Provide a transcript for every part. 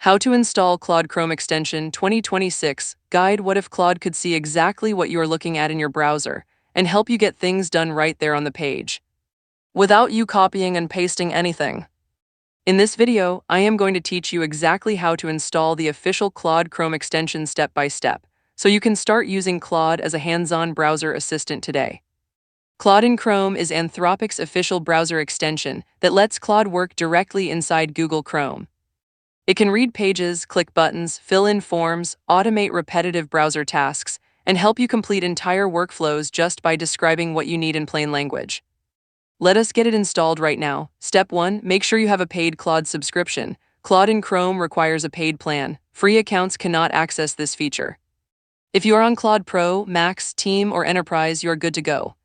How to install Claude Chrome extension 2026 guide. What if Claude could see exactly what you are looking at in your browser and help you get things done right there on the page, without you copying and pasting anything? In this video, I am going to teach you exactly how to install the official Claude Chrome extension step by step, so you can start using Claude as a hands-on browser assistant today. Claude in Chrome is Anthropic's official browser extension that lets Claude work directly inside Google Chrome. It can read pages, click buttons, fill in forms, automate repetitive browser tasks, and help you complete entire workflows just by describing what you need in plain language. Let us get it installed right now. Step 1. Make sure you have a paid Claude subscription. Claude in Chrome requires a paid plan. Free accounts cannot access this feature. If you are on Claude Pro, Max, Team, or Enterprise, you are good to go.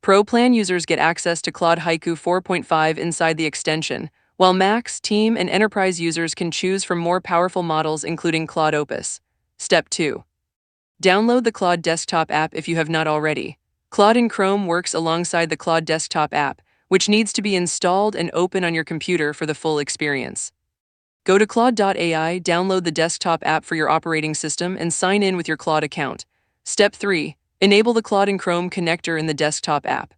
Pro plan users get access to Claude Haiku 4.5 inside the extension, while Max, Team, and Enterprise users can choose from more powerful models including Claude Opus. Step 2. Download the Claude Desktop app if you have not already. Claude in Chrome works alongside the Claude Desktop app, which needs to be installed and open on your computer for the full experience. Go to Claude.ai, download the desktop app for your operating system, and sign in with your Claude account. Step 3. Enable the Claude in Chrome connector in the desktop app.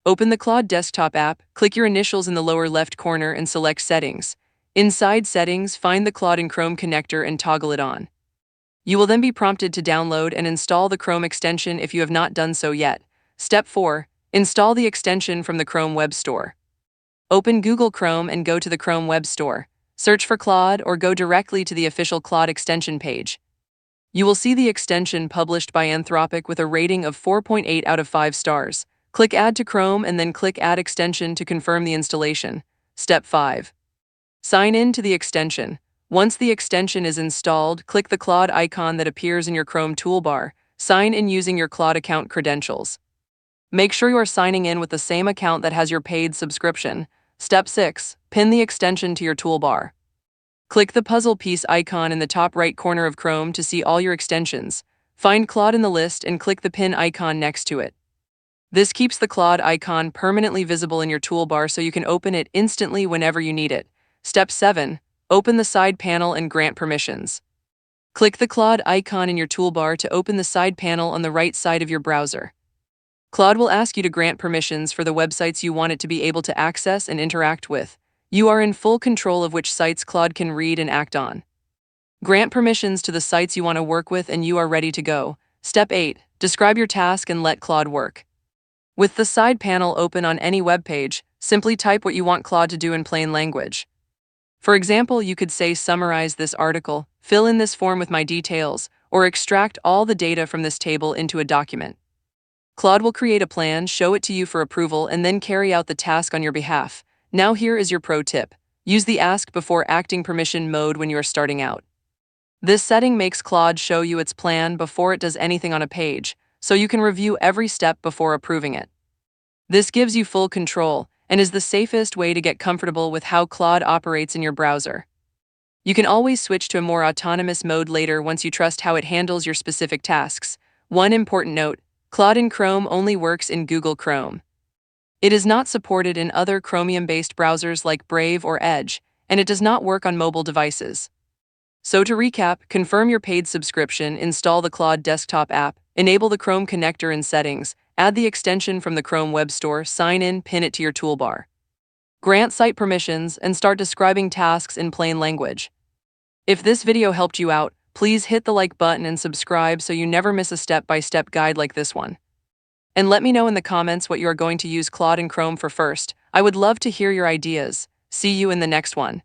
Open the Claude Desktop app, click your initials in the lower left corner and select Settings. Inside Settings, find the Claude in Chrome connector and toggle it on. You will then be prompted to download and install the Chrome extension if you have not done so yet. Step 4. Install the extension from the Chrome Web Store. Open Google Chrome and go to the Chrome Web Store. Search for Claude or go directly to the official Claude extension page. You will see the extension published by Anthropic with a rating of 4.8 out of 5 stars. Click Add to Chrome and then click Add Extension to confirm the installation. Step 5. Sign in to the extension. Once the extension is installed, click the Claude icon that appears in your Chrome toolbar. Sign in using your Claude account credentials. Make sure you are signing in with the same account that has your paid subscription. Step 6. Pin the extension to your toolbar. Click the puzzle piece icon in the top right corner of Chrome to see all your extensions. Find Claude in the list and click the pin icon next to it. This keeps the Claude icon permanently visible in your toolbar so you can open it instantly whenever you need it. Step 7. Open the side panel and grant permissions. Click the Claude icon in your toolbar to open the side panel on the right side of your browser. Claude will ask you to grant permissions for the websites you want it to be able to access and interact with. You are in full control of which sites Claude can read and act on. Grant permissions to the sites you want to work with and you are ready to go. Step 8. Describe your task and let Claude work. With the side panel open on any web page, simply type what you want Claude to do in plain language. For example, you could say summarize this article, fill in this form with my details, or extract all the data from this table into a document. Claude will create a plan, show it to you for approval, and then carry out the task on your behalf. Now here is your pro tip. Use the ask before acting permission mode when you are starting out. This setting makes Claude show you its plan before it does anything on a page, so you can review every step before approving it. This gives you full control and is the safest way to get comfortable with how Claude operates in your browser. You can always switch to a more autonomous mode later once you trust how it handles your specific tasks. One important note: Claude in Chrome only works in Google Chrome. It is not supported in other Chromium-based browsers like Brave or Edge, and it does not work on mobile devices. So to recap, confirm your paid subscription, install the Claude Desktop app, enable the Chrome connector in settings, add the extension from the Chrome Web Store, sign in, pin it to your toolbar. Grant site permissions, and start describing tasks in plain language. If this video helped you out, please hit the like button and subscribe so you never miss a step-by-step guide like this one. And let me know in the comments what you are going to use Claude in Chrome for first. I would love to hear your ideas. See you in the next one.